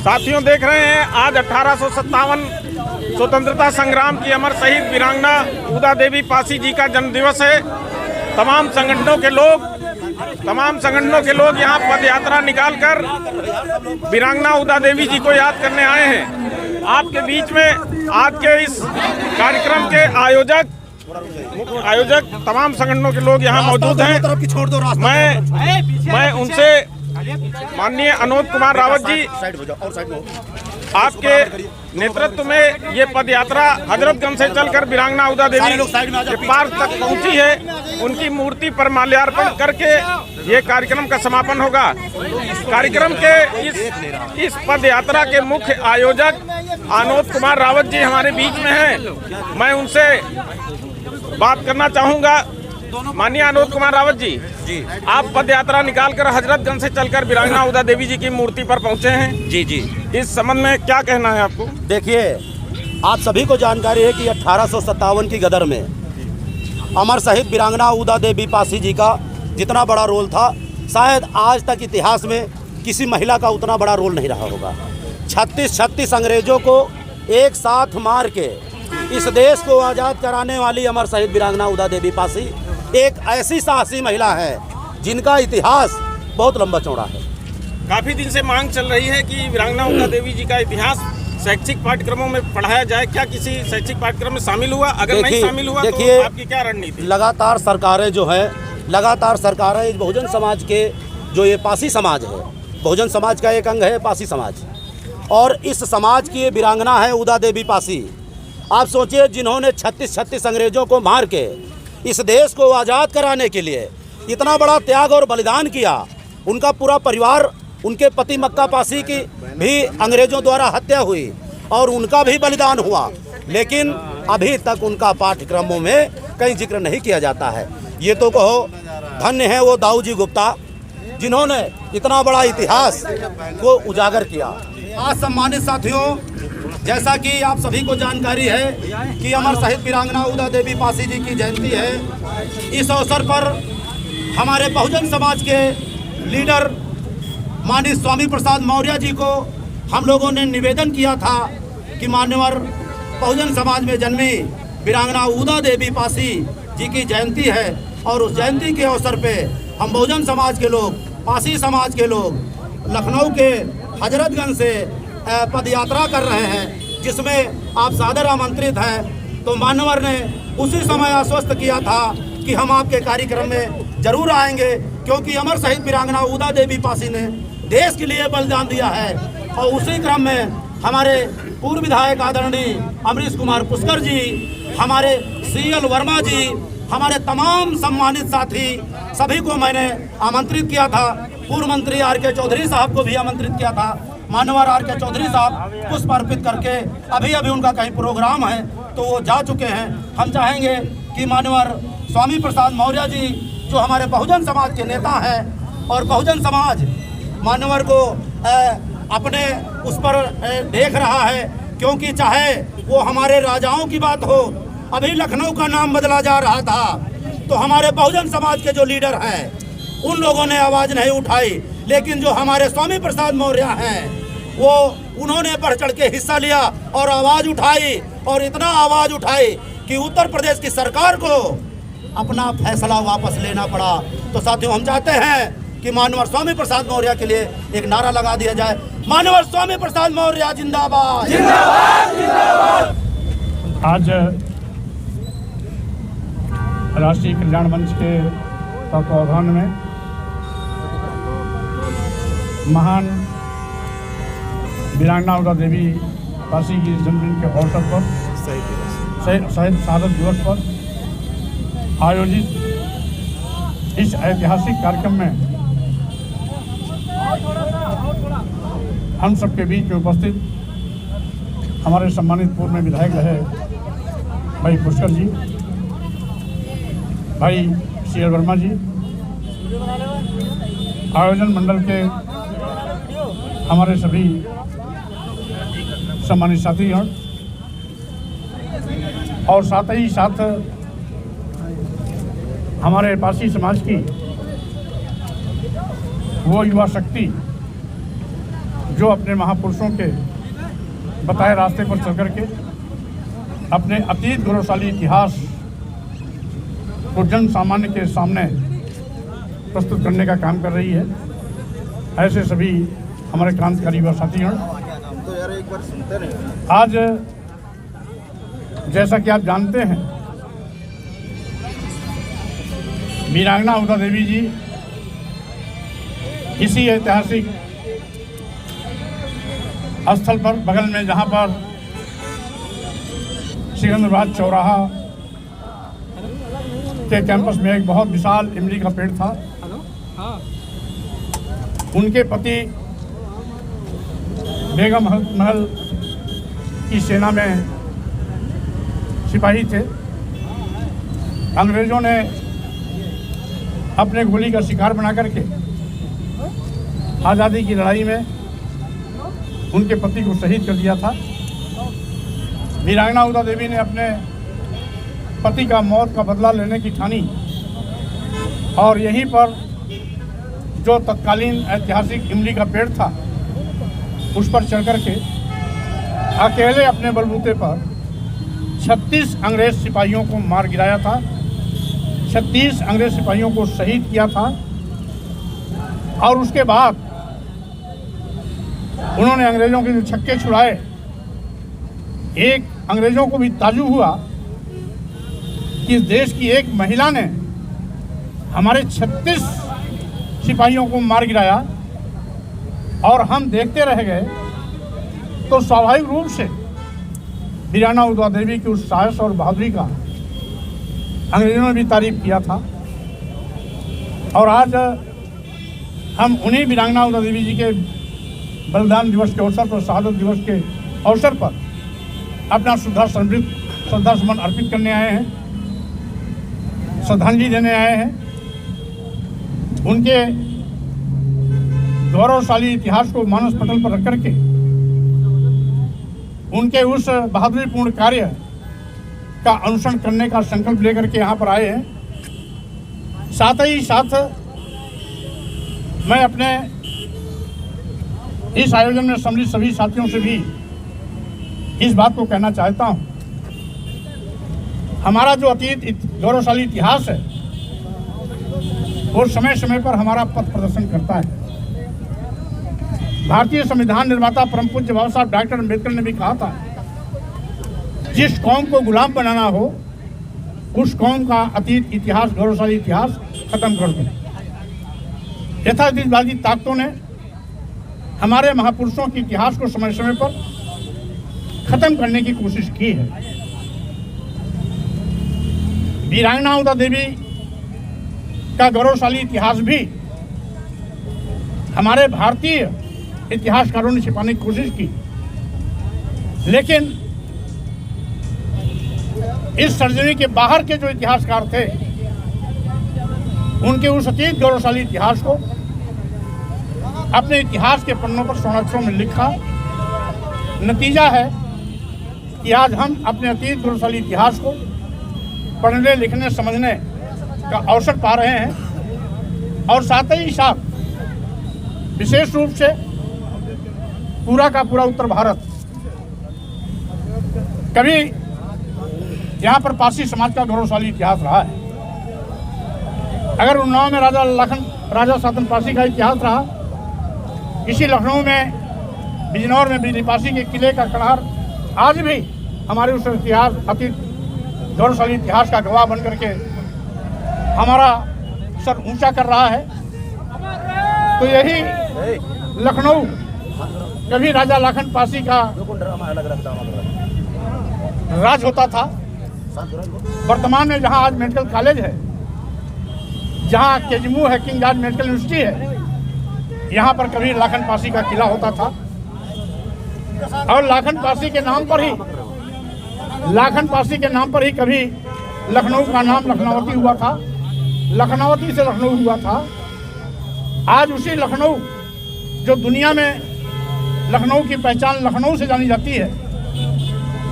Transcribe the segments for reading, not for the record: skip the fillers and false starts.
साथियों, देख रहे हैं आज 1857 स्वतंत्रता संग्राम की अमर शहीद वीरांगना उदा देवी पासी जी का जन्मदिवस है। तमाम संगठनों के लोग यहाँ पद यात्रा निकालकर वीरांगना उदा देवी जी को याद करने आए हैं। आपके बीच में आज के इस कार्यक्रम के आयोजक तमाम संगठनों के लोग यहाँ मौजूद हैं। मैं उनसे माननीय अनोद कुमार रावत जी, आपके नेतृत्व में ये पद यात्रा हजरतगंज से चलकर वीरांगना उदा देवी के पार्क तक पहुंची है। उनकी मूर्ति पर माल्यार्पण करके ये कार्यक्रम का समापन होगा। कार्यक्रम के इस पद यात्रा के मुख्य आयोजक अनोद कुमार रावत जी हमारे बीच में हैं। मैं उनसे बात करना चाहूँगा। माननीय अनोद कुमार रावत जी, आप पद यात्रा निकालकर हजरतगंज से चलकर वीरांगना उदा देवी जी की मूर्ति पर पहुंचे हैं। जी। इस संबंध में क्या कहना है आपको? देखिए, आप सभी को जानकारी है कि 1857 की गदर में अमर शहीद वीरांगना उदा देवी पासी जी का जितना बड़ा रोल था, शायद आज तक इतिहास में किसी महिला का उतना बड़ा रोल नहीं रहा होगा। 36 अंग्रेजों को एक साथ मार के इस देश को आज़ाद कराने वाली अमर शहीद वीरांगना उदा देवी पासी एक ऐसी साहसी महिला है जिनका इतिहास बहुत लंबा चौड़ा है। काफी दिन से मांग चल रही है कि वीरांगना उदा देवी जी का इतिहास शैक्षिक पाठ्यक्रमों में पढ़ाया जाए। क्या किसी शैक्षिक पाठ्यक्रम में शामिल हुआ? अगर नहीं शामिल हुआ तो आपकी क्या रणनीति? लगातार सरकारें बहुजन समाज के जो ये पासी समाज है, बहुजन समाज का एक अंग है पासी समाज, और इस समाज की वीरांगना है उदा देवी पासी। आप सोचिए, जिन्होंने 36 अंग्रेजों को मार के इस देश को आज़ाद कराने के लिए इतना बड़ा त्याग और बलिदान किया, उनका पूरा परिवार, उनके पति मक्का पासी की भी अंग्रेजों द्वारा हत्या हुई और उनका भी बलिदान हुआ, लेकिन अभी तक उनका पाठ्यक्रमों में कहीं जिक्र नहीं किया जाता है। ये तो कहो, धन्य है वो दाऊ जी गुप्ता जिन्होंने इतना बड़ा इतिहास को उजागर किया। आज सम्मानित साथियों, जैसा कि आप सभी को जानकारी है कि अमर शहीद वीरांगना उदा देवी पासी जी की जयंती है। इस अवसर पर हमारे बहुजन समाज के लीडर माननीय स्वामी प्रसाद मौर्य जी को हम लोगों ने निवेदन किया था कि मान्यवर बहुजन समाज में जन्मी वीरांगना उदा देवी पासी जी की जयंती है और उस जयंती के अवसर पे हम बहुजन समाज के लोग, पासी समाज के लोग लखनऊ के हजरतगंज से पद यात्रा कर रहे हैं, जिसमें आप सादर आमंत्रित हैं। तो मान्यवर ने उसी समय आश्वस्त किया था कि हम आपके कार्यक्रम में जरूर आएंगे, क्योंकि अमर शहीद वीरांगना उदा देवी पासी ने देश के लिए बलिदान दिया है। और उसी क्रम में हमारे पूर्व विधायक आदरणीय अमरीश कुमार पुष्कर जी, हमारे CL वर्मा जी, हमारे तमाम सम्मानित साथी सभी को मैंने आमंत्रित किया था। पूर्व मंत्री RK चौधरी साहब को भी आमंत्रित किया था। मानवर RK चौधरी साहब पुष्प अर्पित करके अभी उनका कहीं प्रोग्राम है तो वो जा चुके हैं। हम चाहेंगे कि मानवर स्वामी प्रसाद मौर्य जी, जो हमारे बहुजन समाज के नेता हैं, और बहुजन समाज मानवर को अपने उस पर देख रहा है, क्योंकि चाहे वो हमारे राजाओं की बात हो, अभी लखनऊ का नाम बदला जा रहा था तो हमारे बहुजन समाज के जो लीडर हैं उन लोगों ने आवाज़ नहीं उठाई, लेकिन जो हमारे स्वामी प्रसाद मौर्य हैं वो उन्होंने बढ़ चढ़ के हिस्सा लिया और आवाज़ उठाई, और इतना आवाज़ उठाई कि उत्तर प्रदेश की सरकार को अपना फैसला वापस लेना पड़ा। तो साथियों, हम चाहते हैं कि मानवर स्वामी प्रसाद मौर्य के लिए एक नारा लगा दिया जाए, मानवर स्वामी प्रसाद मौर्य जिंदाबाद जिंदाबाद जिंदाबाद। आज राष्ट्रीय कल्याण मंच के तत्वावधान में महान वीरांगना उदा देवी पासी की जन्मदिन के अवसर पर, शहीद शहादत दिवस पर आयोजित इस ऐतिहासिक कार्यक्रम में हम सबके बीच में उपस्थित हमारे सम्मानित पूर्व में विधायक रहे भाई पुष्कर जी, भाई CL वर्मा जी, आयोजन मंडल के हमारे सभी सम्मानित साथीगण, और साथ ही साथ हमारे पासी समाज की वो युवा शक्ति जो अपने महापुरुषों के बताए रास्ते पर चल करके अपने अतीत गौरवशाली इतिहास को जन सामान्य के सामने प्रस्तुत करने का काम कर रही है। ऐसे सभी हमारे क्रांतिकारी व साथीगण, आज जैसा कि आप जानते हैं, वीरांगना उदा देवी जी इसी ऐतिहासिक स्थल पर बगल में, जहां पर सिकंदराबाद चौराहा के कैंपस में एक बहुत विशाल इमली का पेड़ था, उनके पति बेगम महल की सेना में सिपाही थे। अंग्रेजों ने अपने गोली का शिकार बना करके आज़ादी की लड़ाई में उनके पति को शहीद कर दिया था। वीरांगना उदा देवी ने अपने पति का मौत का बदला लेने की ठानी और यहीं पर जो तत्कालीन ऐतिहासिक इमली का पेड़ था उस पर चढ़ करके अकेले अपने बलबूते पर 36 अंग्रेज सिपाहियों को मार गिराया था, 36 अंग्रेज सिपाहियों को शहीद किया था। और उसके बाद उन्होंने अंग्रेजों के जो छक्के छुड़ाए, एक अंग्रेजों को भी ताजुब हुआ कि इस देश की एक महिला ने हमारे 36 सिपाहियों को मार गिराया और हम देखते रह गए। तो स्वाभाविक रूप से वीरांगना उदा देवी की उस साहस और बहादुरी का अंग्रेजों ने भी तारीफ किया था। और आज हम उन्हीं वीरांगना उदा देवी जी के बलिदान दिवस के अवसर पर, शहादत दिवस के अवसर पर अपना श्रद्धा सुमन अर्पित करने आए हैं, श्रद्धांजलि देने आए हैं। उनके गौरवशाली इतिहास को मानस पटल पर रख करके उनके उस बहादुरीपूर्ण कार्य का अनुसरण करने का संकल्प लेकर के यहाँ पर आए हैं। साथ ही साथ मैं अपने इस आयोजन में सम्मिलित सभी साथियों से भी इस बात को कहना चाहता हूँ, हमारा जो अतीत गौरवशाली इतिहास है वो समय समय पर हमारा पथ प्रदर्शन करता है। भारतीय संविधान निर्माता परम पूज्य बाबा साहब डॉक्टर अम्बेडकर ने भी कहा था, जिस कौम को गुलाम बनाना हो उस कौम का अतीत इतिहास, गौरवशाली इतिहास खत्म कर दो। यथार्थवादी ताकतों ने हमारे महापुरुषों के इतिहास को समय समय पर खत्म करने की कोशिश की है। वीरांगना उदा देवी का गौरवशाली इतिहास भी हमारे भारतीय इतिहासकारों ने छिपाने की कोशिश की, लेकिन इस सरजमी के बाहर के जो इतिहासकार थे उनके उस अतीत गौरवशाली इतिहास को अपने इतिहास के पन्नों पर स्वर्णाक्षरों में लिखा। नतीजा है कि आज हम अपने अतीत गौरवशाली इतिहास को पढ़ने, लिखने, समझने का अवसर पा रहे हैं। और साथ ही साथ विशेष रूप से पूरा का पूरा उत्तर भारत, कभी यहाँ पर पारसी समाज का गौरवशाली इतिहास रहा है। अगर उन्नाव में राजा सातन पारसी का इतिहास रहा, इसी लखनऊ में, बिजनौर में बिजली पारसी के किले का कड़ार आज भी हमारे उस इतिहास, अतीत गौरवशाली इतिहास का गवाह बन करके हमारा सर ऊंचा कर रहा है। तो यही लखनऊ कभी राजा लाखन पारसी का राज होता था। वर्तमान में जहां आज मेडिकल कॉलेज है, जहां केजमू है, किंग जॉर्ज मेडिकल यूनिवर्सिटी है, यहाँ पर कभी लाखन पारसी का किला होता था। और लाखन पारसी के नाम पर ही कभी लखनऊ का नाम लखनऊती हुआ था, लखनऊती से लखनऊ हुआ था। आज उसी लखनऊ जो दुनिया में लखनऊ की पहचान लखनऊ से जानी जाती है,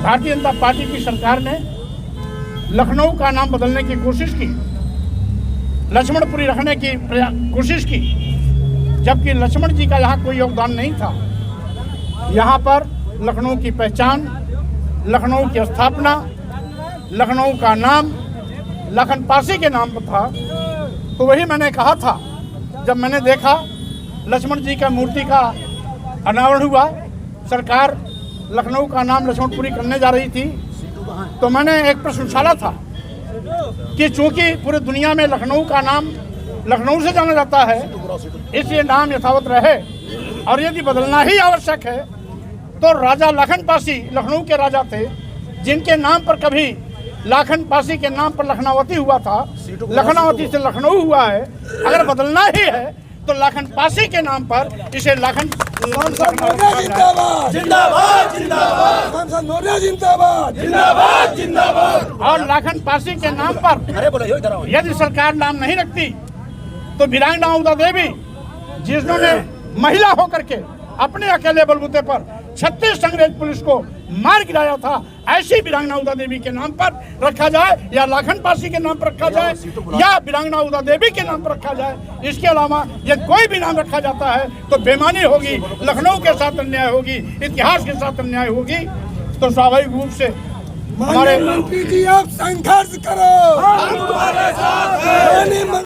भारतीय जनता पार्टी की सरकार ने लखनऊ का नाम बदलने की कोशिश की, लक्ष्मणपुरी रखने की कोशिश की, जबकि लक्ष्मण जी का यहाँ कोई योगदान नहीं था। यहाँ पर लखनऊ की पहचान, लखनऊ की स्थापना, लखनऊ का नाम लखन पासी के नाम पर था। तो वही मैंने कहा था जब मैंने देखा लक्ष्मण जी का मूर्ति का अनावरण हुआ, सरकार लखनऊ का नाम लक्ष्मणपुरी करने जा रही थी, तो मैंने एक प्रश्न उछाला था कि चूंकि पूरी दुनिया में लखनऊ का नाम लखनऊ से जाना जाता है, इसलिए नाम यथावत रहे, और यदि बदलना ही आवश्यक है तो राजा लाखन पासी लखनऊ के राजा थे, जिनके नाम पर कभी लाखन पासी के नाम पर लखनावती हुआ था, लखनावती से लखनऊ हुआ है। अगर बदलना ही है तो लाखन पासी के नाम पर इसे लाखन जिंदाबाद जिंदाबाद जिंदाबाद जिंदाबाद। और लाखन पासी के नाम पर यदि सरकार नाम नहीं रखती तो वीरांगना उदा देवी, जिन्होंने महिला होकर के अपने अकेले बलबूते पर 36 अंग्रेज पुलिस को मार गिराया था, ऐसी वीरांगना उदा देवी के नाम पर रखा जाए, या लाखन पासी के नाम पर रखा जाए, या वीरांगना उदा देवी के नाम पर रखा जाए। इसके अलावा यदि कोई भी नाम रखा जाता है तो बेईमानी होगी, लखनऊ के साथ अन्याय होगी, इतिहास के साथ अन्याय होगी। तो स्वाभाविक रूप से हमारे मंत्री जी आप संघर्ष करो।